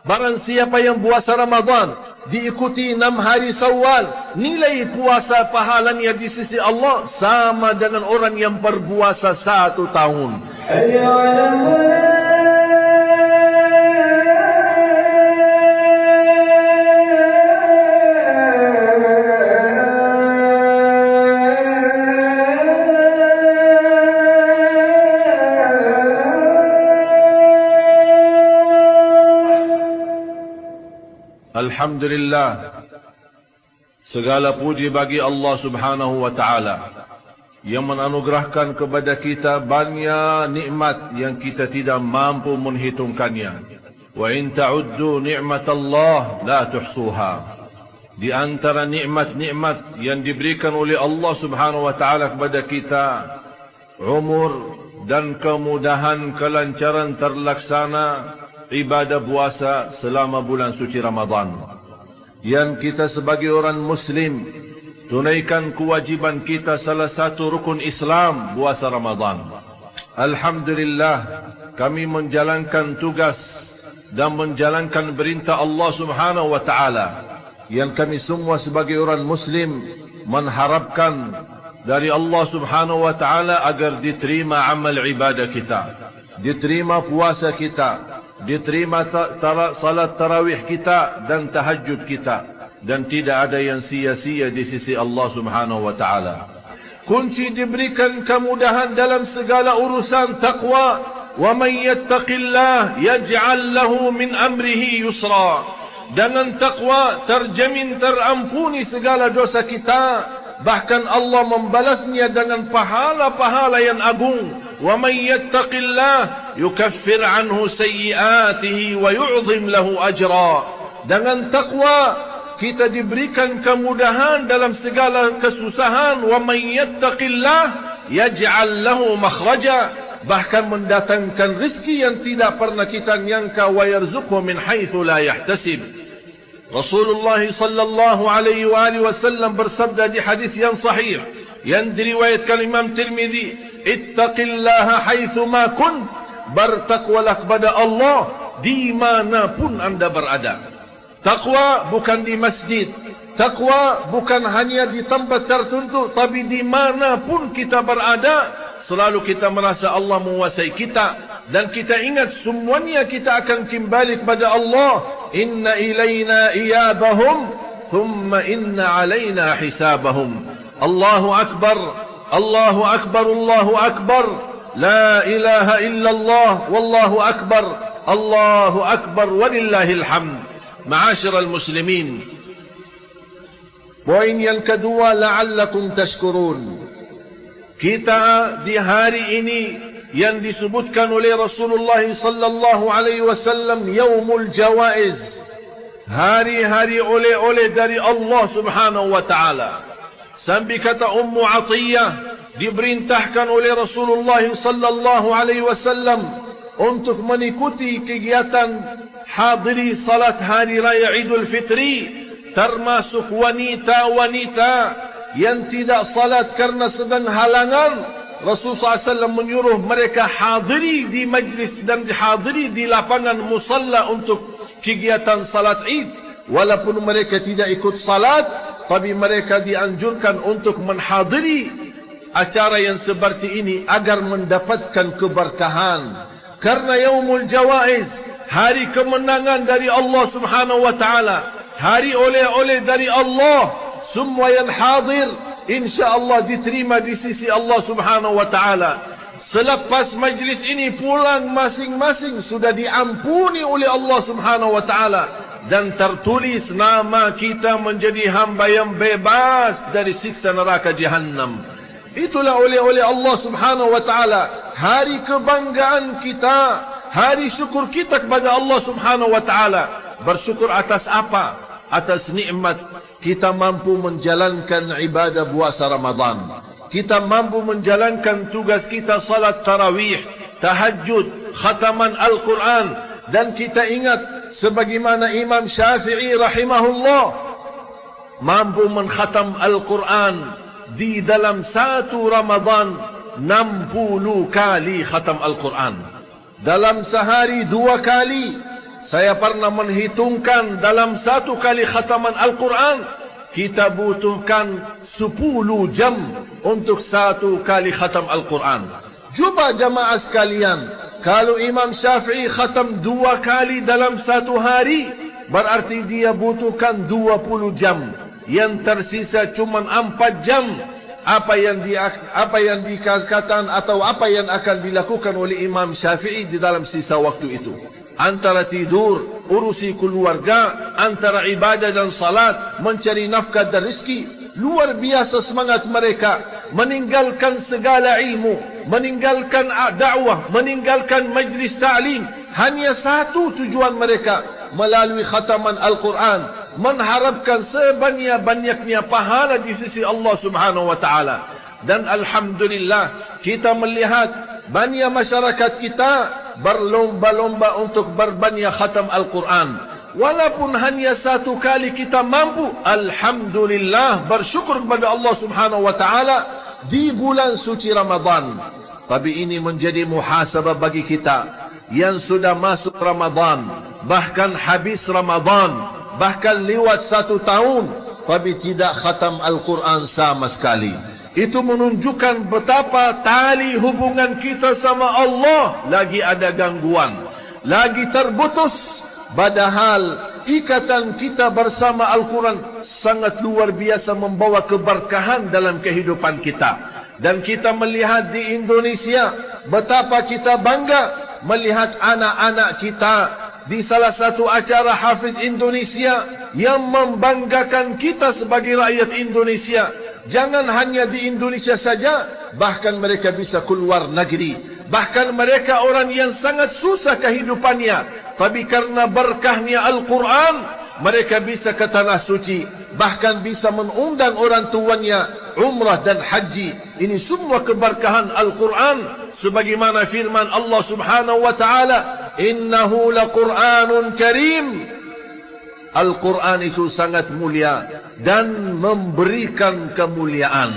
Barang siapa yang puasa Ramadan diikuti 6 hari Syawal, nilai puasa pahalanya di sisi Allah sama dengan orang yang berpuasa 1 tahun. Alhamdulillah, segala puji bagi Allah Subhanahu wa Ta'ala yang menganugerahkan kepada kita banyak nikmat yang kita tidak mampu menghitungkannya. Wa in ta'uddu ni'matallah la tuhsuha. Di antara nikmat-nikmat yang diberikan oleh Allah Subhanahu wa Ta'ala kepada kita, umur dan kemudahan kelancaran terlaksana ibadah puasa selama bulan suci Ramadan. Yang kita sebagai orang Muslim tunaikan kewajiban kita, salah satu rukun Islam, puasa Ramadan. Alhamdulillah, kami menjalankan tugas dan menjalankan perintah Allah Subhanahu wa Ta'ala yang kami semua sebagai orang Muslim mengharapkan dari Allah Subhanahu wa Ta'ala agar diterima amal ibadah kita, diterima puasa kita, diterima salat tarawih kita dan tahajud kita, dan tidak ada yang sia-sia di sisi Allah Subhanahu wa Ta'ala. Kunci diberikan kemudahan dalam segala urusan taqwa. Wa man yattaqillah yaj'al lahu min amrihi yusra. Dengan taqwa terjamin terampuni segala dosa kita, bahkan Allah membalasnya dengan pahala-pahala yang agung. Wa man yattaqillah yukaffir anhu sayyi'atihi wa yu'zim lahu ajra. Dengan takwa kita diberikan kemudahan dalam segala kesusahan. Wa man yattaqillah yaj'al lahu makhraja, bahkan mendatangkan rezeki yang tidak pernah kita nyangka. Wa yarzuqhu min haitsu la yahtasib. Rasulullah sallallahu alaihi wasallam bersabda di hadis yang sahih yang diriwayatkan Imam Tirmizi, ittaqillaha haitsu ma kunt, bertakwalah kepada Allah dimanapun anda berada. Takwa bukan di masjid, takwa bukan hanya di tempat tertentu, tapi dimanapun kita berada, selalu kita merasa Allah menguasai kita, dan kita ingat semuanya kita akan kembali kepada Allah. Inna ilayna iyabahum thumma inna alayna hisabahum. Allahu akbar, Allahu akbar, Allahu akbar. La ilaha illallah, wallahu akbar, Allahu akbar, walillahil hamd. Ma'asyiral muslimin, poin yang kedua, la'allakum tashkurun. Kita di hari ini yang disebutkan oleh Rasulullah sallallahu alaihi wasallam yaumul jawaiz, hari-hari oleh-oleh dari Allah Subhanahu wa Ta'ala. Sampai kata Ummu Atiyah, diperintahkan oleh Rasulullah sallallahu alaihi wasallam untuk mengikuti kegiatan hadiri salat hari raya Idul Fitri, termasuk wanita-wanita yang tidak salat karena sedang halangan. Rasulullah SAW menyuruh mereka hadiri di majlis dan hadiri di lapangan musalla untuk kegiatan salat Id. Walaupun mereka tidak ikut salat, tapi mereka dianjurkan untuk menghadiri acara yang seperti ini agar mendapatkan keberkahan. Karena yaumul jawaiz, hari kemenangan dari Allah Subhanahu wa Ta'ala, hari oleh-oleh dari Allah, semua yang hadir InsyaAllah diterima di sisi Allah Subhanahu wa Ta'ala. Selepas majlis ini pulang masing-masing sudah diampuni oleh Allah Subhanahu wa Ta'ala, dan tertulis nama kita menjadi hamba yang bebas dari siksa neraka Jahannam. Itulah oleh Allah Subhanahu wa Ta'ala, hari kebanggaan kita, hari syukur kita kepada Allah Subhanahu wa Ta'ala. Bersyukur atas apa? Atas nikmat kita mampu menjalankan ibadah puasa Ramadan. Kita mampu menjalankan tugas kita salat tarawih, tahajud, khataman Al-Quran. Dan kita ingat sebagaimana Imam Syafi'i rahimahullah mampu mengkhatam Al-Quran di dalam satu Ramadan 60 kali khatam Al-Quran. Dalam sehari 2 kali, saya pernah menghitungkan dalam satu kali khataman Al-Quran, kita butuhkan 10 jam untuk satu kali khatam Al-Quran. Cuba jamaah sekalian, kalau Imam Syafi'i khatam 2 kali dalam satu hari, berarti dia butuhkan 20 jam. Yang tersisa cuma 4 jam. Apa yang dikatakan atau apa yang akan dilakukan oleh Imam Syafi'i di dalam sisa waktu itu? Antara tidur, urusi keluarga, antara ibadah dan salat, mencari nafkah dan rezeki. Luar biasa semangat mereka, meninggalkan segala ilmu, meninggalkan dakwah, meninggalkan majlis ta'lim. Hanya satu tujuan mereka, melalui khataman Al-Quran, mengharapkan sebanyak-banyaknya pahala di sisi Allah Subhanahu wa taala. Dan alhamdulillah, kita melihat banyak masyarakat kita berlomba-lomba untuk berbanyak khatam Al-Quran. Walaupun hanya satu kali kita mampu, alhamdulillah, bersyukur kepada Allah Subhanahu wa taala di bulan suci Ramadan. Tapi ini menjadi muhasabah bagi kita yang sudah masuk Ramadan, bahkan habis Ramadan, bahkan lewat 1 tahun, tapi tidak khatam Al-Quran sama sekali. Itu menunjukkan betapa tali hubungan kita sama Allah lagi ada gangguan, lagi terputus. Padahal ikatan kita bersama Al-Quran sangat luar biasa, membawa keberkahan dalam kehidupan kita. Dan kita melihat di Indonesia, betapa kita bangga melihat anak-anak kita di salah satu acara Hafiz Indonesia yang membanggakan kita sebagai rakyat Indonesia. Jangan hanya di Indonesia saja, bahkan mereka bisa keluar negeri. Bahkan mereka orang yang sangat susah kehidupannya, tapi karena berkahnya Al-Quran, mereka bisa ke tanah suci, bahkan bisa mengundang orang tuanya umrah dan haji. Ini semua keberkahan Al-Quran, sebagaimana firman Allah Subhanahu wa taala, innahu laqur'anun karim. Al-Quran itu sangat mulia dan memberikan kemuliaan.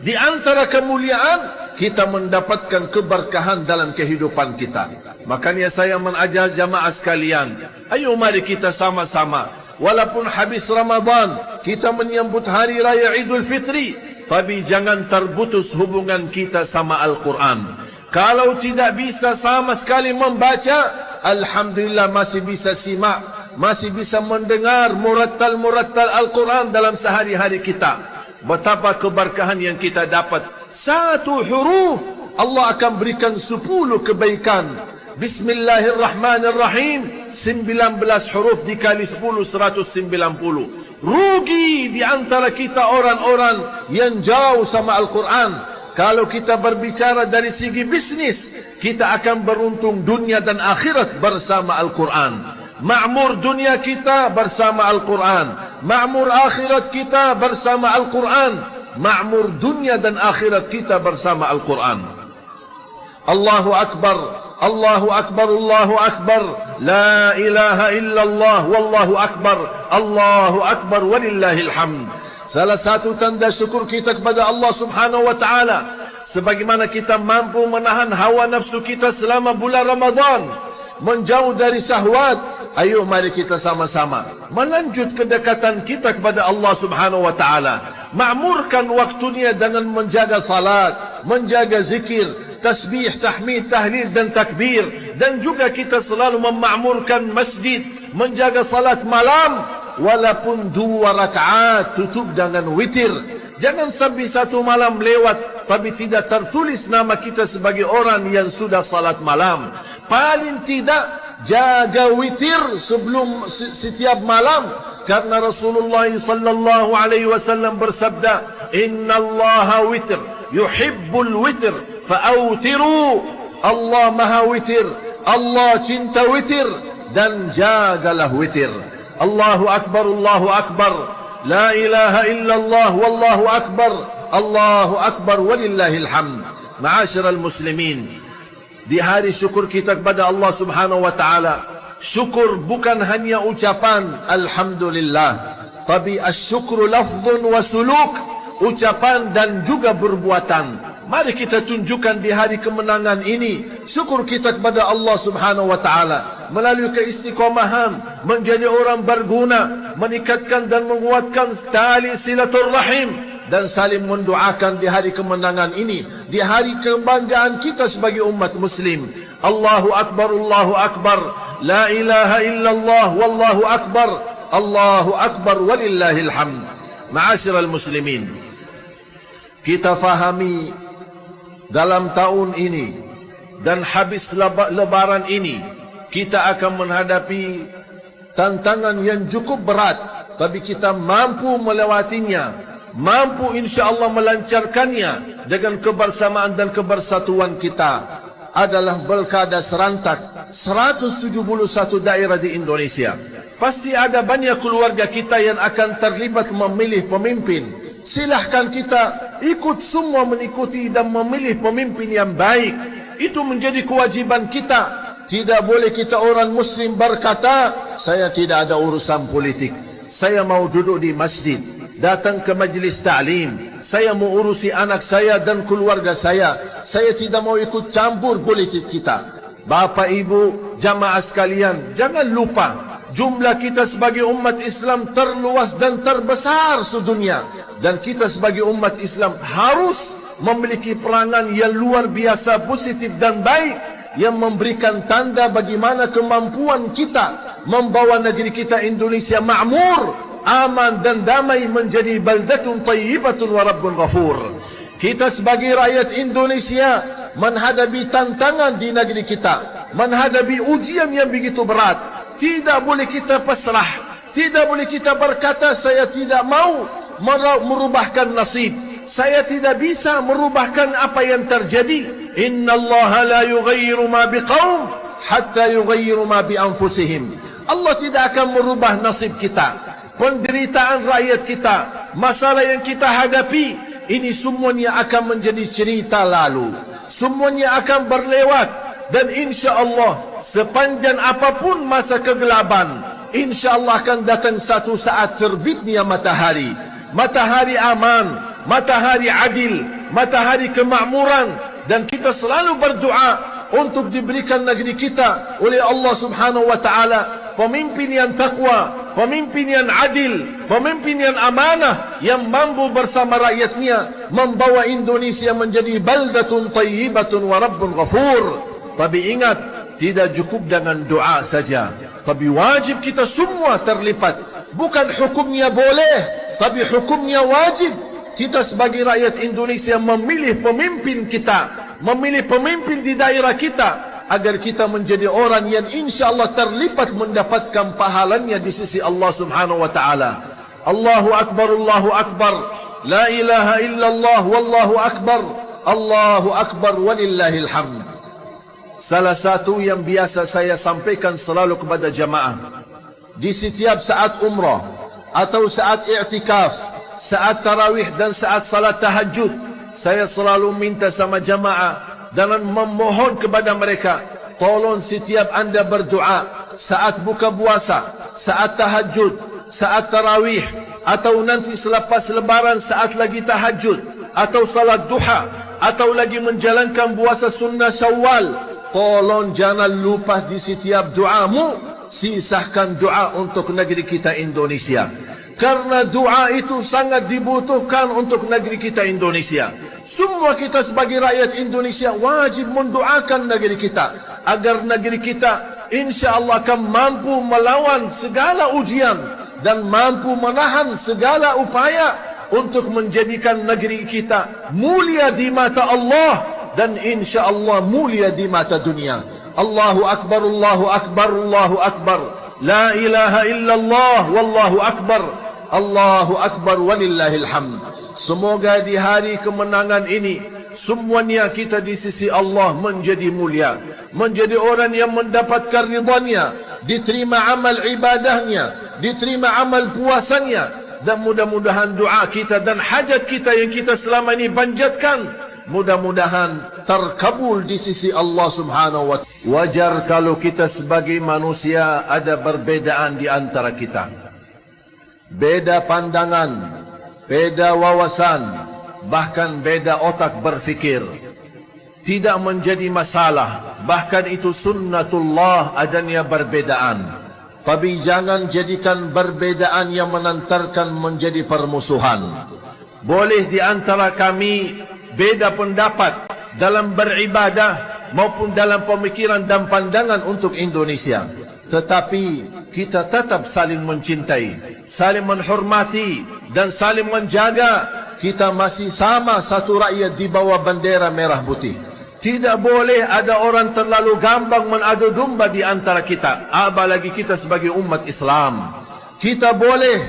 Di antara kemuliaan, kita mendapatkan keberkahan dalam kehidupan kita. Makanya saya mengajar jamaah sekalian, ayo mari kita sama-sama, walaupun habis Ramadan, kita menyambut hari raya Idul Fitri, tapi jangan terputus hubungan kita sama Al-Quran. Kalau tidak bisa sama sekali membaca, alhamdulillah masih bisa simak, masih bisa mendengar murattal Al-Quran dalam sehari-hari kita. Betapa keberkahan yang kita dapat. 1 huruf Allah akan berikan 10 kebaikan. Bismillahirrahmanirrahim, 19 huruf dikali 10, 190. Rugi di antara kita orang-orang yang jauh sama Al-Quran. Kalau kita berbicara dari segi bisnis, kita akan beruntung dunia dan akhirat bersama Al-Quran. Ma'mur dunia kita bersama Al-Quran, ma'mur akhirat kita bersama Al-Quran, ma'mur dunia dan akhirat kita bersama Al-Quran. Allahu Akbar, Allahu Akbar, Allahu Akbar, la ilaha illallah, wallahu Akbar, Allahu Akbar, walillahil hamd. Salah satu tanda syukur kita kepada Allah Subhanahu wa ta'ala, sebagaimana kita mampu menahan hawa nafsu kita selama bulan Ramadan, menjauh dari syahwat. Ayo mari kita sama-sama melanjut kedekatan kita kepada Allah Subhanahu wa taala. Ma'murkan waktunya dengan menjaga salat, menjaga zikir, tasbih, tahmid, tahlil dan takbir. Dan juga kita selalu mema'murkan masjid, menjaga salat malam, walaupun 2 rakaat, tutup dengan witir. Jangan sampai 1 malam lewat tapi tidak tertulis nama kita sebagai orang yang sudah salat malam. Paling tidak jaga witir sebelum setiap malam, karena Rasulullah sallallahu alaihi wasallam bersabda, innallaha witr yuhibbul witr fa'awtiru. Allah maha witir, Allah cinta witir, dan jagalah witir. Allahu akbar, Allahu akbar, la ilaha illallah, wallahu akbar, Allahu akbar, walillahil hamd. Ma'asyiral muslimin, di hari syukur kita kepada Allah Subhanahu wa taala, syukur bukan hanya ucapan alhamdulillah, tapi asyukru lafzun wa suluk, ucapan dan juga perbuatan. Mari kita tunjukkan di hari kemenangan ini syukur kita kepada Allah Subhanahu wa taala melalui keistiqomahan, menjadi orang berguna, meningkatkan dan menguatkan tali silaturrahim, dan saling mendoakan di hari kemenangan ini, di hari kebanggaan kita sebagai umat muslim. Allahu Akbar, Allahu Akbar, la ilaha illallah, wallahu akbar, Allahu Akbar, walillahil hamd. Ma'asyiral muslimin, kita fahami dalam tahun ini dan habis lebaran ini kita akan menghadapi tantangan yang cukup berat, tapi kita mampu melewatinya, mampu insya-Allah melancarkannya dengan kebersamaan dan kebersatuan kita. Adalah Pilkada serentak 171 daerah di Indonesia. Pasti ada banyak keluarga kita yang akan terlibat memilih pemimpin. Silahkan kita ikut semua mengikuti dan memilih pemimpin yang baik. Itu menjadi kewajiban kita. Tidak boleh kita orang muslim berkata, saya tidak ada urusan politik, saya mau duduk di masjid, datang ke majlis ta'lim, saya mau urusi anak saya dan keluarga saya tidak mau ikut campur politik kita. Bapak ibu jamaah sekalian, jangan lupa jumlah kita sebagai umat Islam terluas dan terbesar sedunia, dan kita sebagai umat Islam harus memiliki peranan yang luar biasa positif dan baik, yang memberikan tanda bagaimana kemampuan kita membawa negeri kita Indonesia makmur, aman dan damai menjadi baldatun tayyibatun wa rabbun ghafur. Kita sebagai rakyat Indonesia menghadapi tantangan di negeri kita, menghadapi ujian yang begitu berat. Tidak boleh kita pasrah, tidak boleh kita berkata saya tidak mau merubahkan nasib, saya tidak bisa merubahkan apa yang terjadi. Inna Allah la yughayyiru ma biqaum hatta yughayyiru ma bi anfusihim. Allah tidak akan merubah nasib kita, penderitaan rakyat kita, masalah yang kita hadapi, ini semuanya akan menjadi cerita lalu, semuanya akan berlewat. Dan insya Allah sepanjang apapun masa kegelapan, insya Allah akan datang satu saat terbitnya matahari, matahari aman, matahari adil, matahari kemakmuran. Dan kita selalu berdoa untuk diberikan negeri kita oleh Allah Subhanahu wa taala pemimpin yang takwa, pemimpin yang adil, pemimpin yang amanah, yang mampu bersama rakyatnya membawa Indonesia menjadi baldatun tayyibatun wa rabbun ghafur. Tapi ingat, tidak cukup dengan doa saja, tapi wajib kita semua terlibat. Bukan hukumnya boleh, tapi hukumnya wajib. Kita sebagai rakyat Indonesia memilih pemimpin kita, memilih pemimpin di daerah kita, agar kita menjadi orang yang insya Allah terlibat mendapatkan pahalanya di sisi Allah Subhanahu wa taala. Allahu Akbar, Allahu Akbar, la ilaha illallah, wallahu akbar, Allahu Akbar, walillahil hamd. Salah satu yang biasa saya sampaikan selalu kepada jamaah di setiap saat umrah atau saat i'tikaf, saat tarawih dan saat salat tahajud, saya selalu minta sama jamaah dan memohon kepada mereka, tolong setiap anda berdoa saat buka puasa, saat tahajud, saat tarawih, atau nanti selepas lebaran saat lagi tahajud, atau salat duha, atau lagi menjalankan puasa sunnah Syawal, tolong jangan lupa di setiap doamu sisahkan doa untuk negeri kita Indonesia. Karena doa itu sangat dibutuhkan untuk negeri kita Indonesia. Semua kita sebagai rakyat Indonesia wajib mendoakan negeri kita, agar negeri kita insya Allah akan mampu melawan segala ujian dan mampu menahan segala upaya untuk menjadikan negeri kita mulia di mata Allah dan insya Allah mulia di mata dunia. Allahu Akbar, Allahu Akbar, Allahu Akbar, la ilaha illallah, wallahu akbar, Allahu Akbar, walillahil hamd. Semoga di hari kemenangan ini semuanya kita di sisi Allah menjadi mulia, menjadi orang yang mendapatkan ridhanya, diterima amal ibadahnya, diterima amal puasanya, dan mudah-mudahan doa kita dan hajat kita yang kita selama ini panjatkan mudah-mudahan terkabul di sisi Allah Subhanahu wa ta'ala. Wajar kalau kita sebagai manusia ada perbedaan di antara kita, beda pandangan, beda wawasan, bahkan beda otak berfikir. tidak menjadi masalah. Bahkan itu sunnatullah adanya perbedaan. Tapi jangan jadikan perbedaan yang menantarkan menjadi permusuhan. Boleh di antara kami beda pendapat dalam beribadah maupun dalam pemikiran dan pandangan untuk Indonesia. Tetapi kita tetap saling mencintai, saling menghormati dan saling menjaga. Kita masih sama satu rakyat di bawah bendera merah putih. Tidak boleh ada orang terlalu gampang mengadu domba di antara kita, apalagi kita sebagai umat Islam. Kita boleh,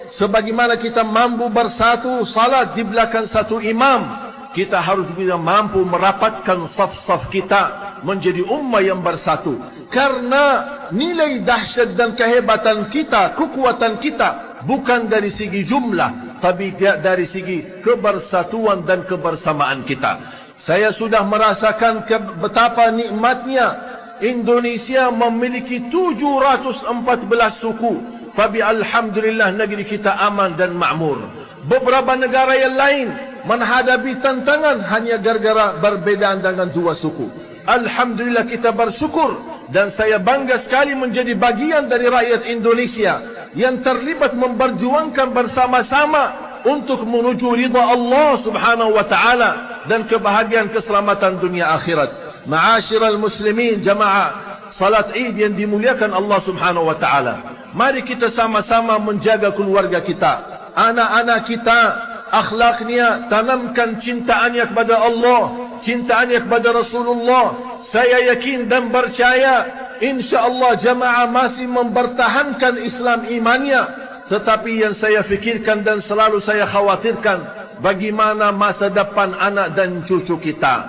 sebagaimana kita mampu bersatu salat di belakang satu imam, kita harus juga mampu merapatkan saf-saf kita menjadi ummah yang bersatu. Karena nilai dahsyat dan kehebatan kita, kekuatan kita bukan dari segi jumlah, tapi dari segi kebersatuan dan kebersamaan kita. Saya sudah merasakan betapa nikmatnya Indonesia memiliki 714 suku. Tapi alhamdulillah negeri kita aman dan makmur. Beberapa negara yang lain menghadapi tantangan hanya gara-gara berbedaan dengan dua suku. Alhamdulillah kita bersyukur, dan saya bangga sekali menjadi bagian dari rakyat Indonesia yang terlibat memperjuangkan bersama-sama untuk menuju ridha Allah Subhanahu wa taala dan kebahagiaan keselamatan dunia akhirat. Ma'asyiral muslimin, jamaah salat Id yang dimuliakan Allah Subhanahu wa taala. Mari kita sama-sama menjaga keluarga kita, anak-anak kita, akhlaknya, tanamkan cintaannya kepada Allah, cintaannya kepada Rasulullah. Saya yakin dan percaya insya-Allah jamaah masih mempertahankan Islam imannya. Tetapi yang saya fikirkan dan selalu saya khawatirkan, bagaimana masa depan anak dan cucu kita.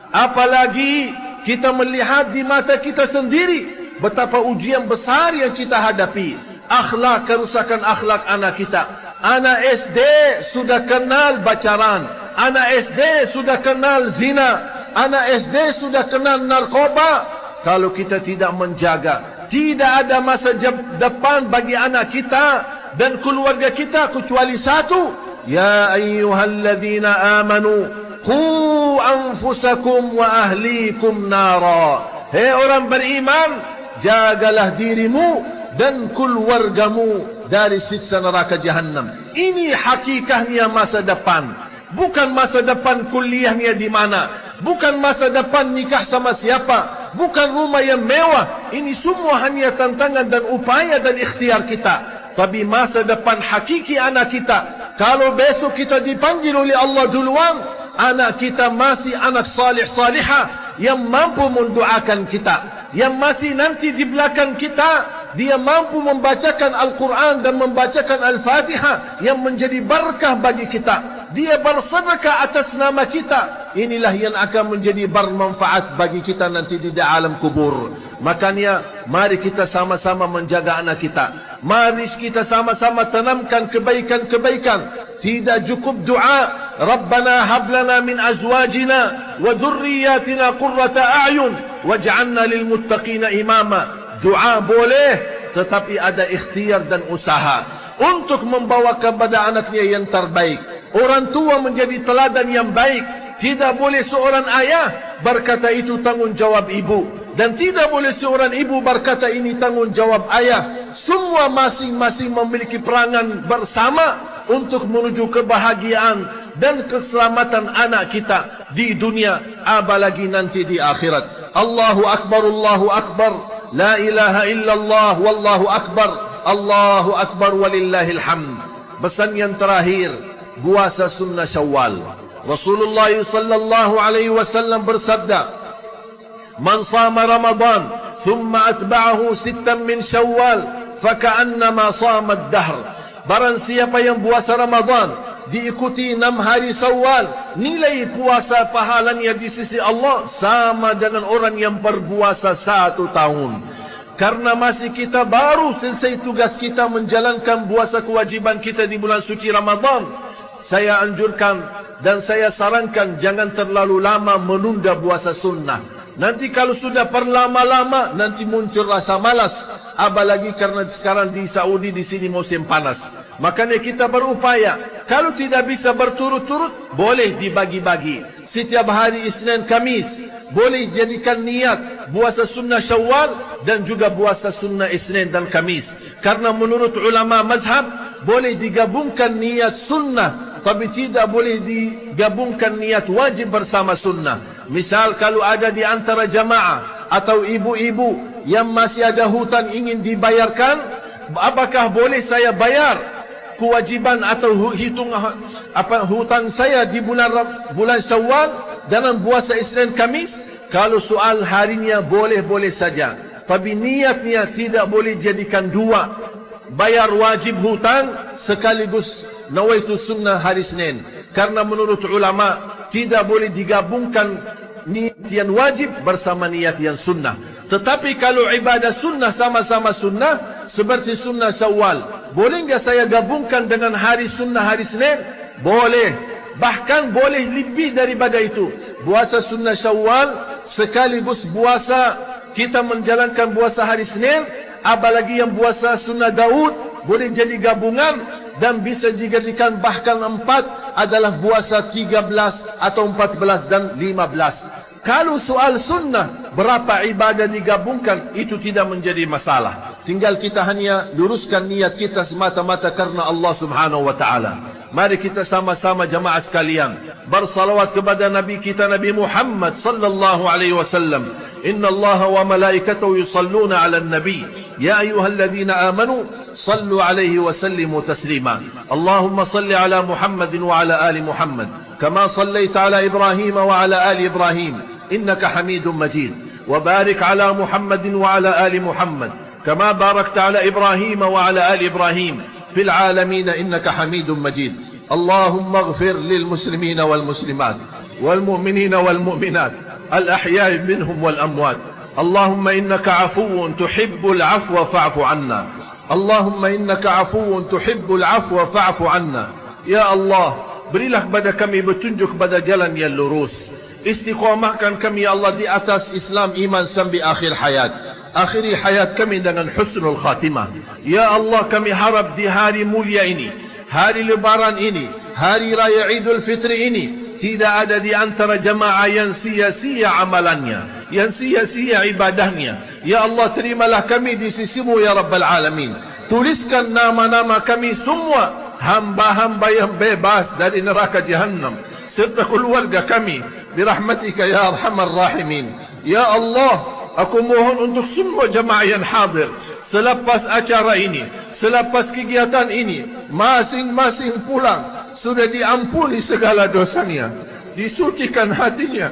Apalagi kita melihat di mata kita sendiri betapa ujian besar yang kita hadapi. Akhlak, kerusakan akhlak anak kita. Anak SD sudah kenal pacaran, anak SD sudah kenal zina, anak SD sudah kenal narkoba. Kalau kita tidak menjaga, tidak ada masa depan bagi anak kita dan keluarga kita kecuali satu. Ya ayyuhalladzina amanu qu anfusakum wa ahlikum nara. Hei orang beriman, jagalah dirimu dan keluargamu dari siksa neraka jahannam. Ini hakikatnya masa depan. Bukan masa depan kuliahnya di mana, bukan masa depan nikah sama siapa, bukan rumah yang mewah. Ini semua hanya tantangan dan upaya dan ikhtiar kita. Tapi masa depan hakiki anak kita, kalau besok kita dipanggil oleh Allah duluan, anak kita masih anak salih-salihah yang mampu mendoakan kita, yang masih nanti di belakang kita, dia mampu membacakan Al-Quran dan membacakan Al-Fatihah yang menjadi berkah bagi kita. Dia bersedekah atas nama kita. Inilah yang akan menjadi bermanfaat bagi kita nanti di alam kubur. Makanya mari kita sama-sama menjaga anak kita. Mari kita sama-sama tanamkan kebaikan-kebaikan. Tidak cukup doa, Rabbana hablana min azwajina wa dhurriyyatina qurrata a'yun waj'alna lil muttaqina imama. Doa boleh, tetapi ada ikhtiar dan usaha untuk membawa kepada anaknya yang terbaik. Orang tua menjadi teladan yang baik. Tidak boleh seorang ayah berkata itu tanggung jawab ibu, dan tidak boleh seorang ibu berkata ini tanggung jawab ayah. Semua masing-masing memiliki peranan bersama untuk menuju kebahagiaan dan keselamatan anak kita di dunia, apalagi nanti di akhirat. Allahu Akbar, Allahu Akbar, la ilaha illallah, wallahu akbar, Allahu Akbar walillahil hamd. Pesan yang terakhir, puasa sunnah Syawal. Rasulullah sallallahu alaihi wasallam bersabda, "Man shama Ramadan thumma atba'ahu sittan min Syawal, faka'annama shama ad-dahr." Barang siapa yang puasa Ramadan diikuti 6 hari Syawal, nilai puasa pahalanya di sisi Allah sama dengan orang yang berpuasa 1 tahun. Karena masih kita baru selesai tugas kita menjalankan puasa kewajiban kita di bulan suci Ramadan, saya anjurkan dan saya sarankan jangan terlalu lama menunda puasa sunnah. Nanti kalau sudah berlama-lama, nanti muncul rasa malas. Apalagi karena sekarang di Saudi di sini musim panas. Makanya kita berupaya. Kalau tidak bisa berturut-turut, boleh dibagi-bagi. Setiap hari Isnin Kamis, boleh jadikan niat puasa sunnah Syawal dan juga puasa sunnah Isnin dan Kamis. Karena menurut ulama mazhab, boleh digabungkan niat sunnah, tapi tidak boleh digabungkan niat wajib bersama sunnah. Misal kalau ada di antara jamaah atau ibu-ibu yang masih ada hutang ingin dibayarkan, apakah boleh saya bayar kewajiban atau hutang saya di bulan Syawal dalam puasa Isnin Kamis? Kalau soal harinya boleh-boleh saja, tapi niatnya tidak boleh jadikan dua. Bayar wajib hutang sekaligus nawaitu sunnah hari Senin. Karena menurut ulama tidak boleh digabungkan niat yang wajib bersama niat yang sunnah. Tetapi kalau ibadah sunnah sama-sama sunnah, seperti sunnah Syawal, boleh enggak saya gabungkan dengan hari sunnah hari Senin? Boleh. Bahkan boleh lebih daripada itu. Puasa sunnah Syawal sekaligus puasa kita menjalankan puasa hari Senin. Apalagi yang puasa sunnah Daud boleh jadi gabungan dan bisa dijadikan bahkan 4 adalah puasa 13 atau 14 dan 15. Kalau soal sunnah berapa ibadah digabungkan itu tidak menjadi masalah. Tinggal kita hanya luruskan niat kita semata-mata karena Allah Subhanahu wa taala. Mari kita sama-sama jamaah sekalian bersalawat kepada Nabi kita Nabi Muhammad sallallahu alaihi wasallam. Inna Allah wa malaikatahu yusalluna 'alan nabi. Ya ayyuhalladzina amanu sallu 'alaihi wa sallimu taslima. Allahumma salli 'ala Muhammadin wa 'ala ali Muhammad kama sallaita 'ala Ibrahim wa 'ala ali Ibrahim innaka Hamidum Majid. Wa barik 'ala Muhammadin wa 'ala ali Muhammad kama barakta 'ala Ibrahim wa 'ala ali Ibrahim في العالمين إنك حميد مجيد. اللهم اغفر للمسلمين والمسلمات والمؤمنين والمؤمنات الأحياء منهم والأموات. اللهم إنك عفو تحب العفو فاعف عنا. اللهم إنك عفو تحب العفو فاعف عنا. يا الله, berilah kepada kami petunjuk pada jalan yang lurus. Istiqamahkan kami ya Allah di atas Islam, iman sampai akhir hayat. Akhiri hayat kami dengan husnul khatimah. Ya Allah, kami harap di hari mulia ini, hari lebaran ini, hari raya Idul Fitri ini, tidak ada di antara jamaah yang sia-sia amalannya, yang sia-sia ibadahnya. Ya Allah, terimalah kami di sisimu ya Rabbal Alamin. Tuliskan nama-nama kami semua hamba-hamba yang bebas dari neraka Jahannam serta keluarga kami birahmatika ya Arhamar Rahimin. Ya Allah, aku mohon untuk semua jamaah yang hadir selepas acara ini, selepas kegiatan ini, masing-masing pulang sudah diampuni segala dosanya, disucikan hatinya.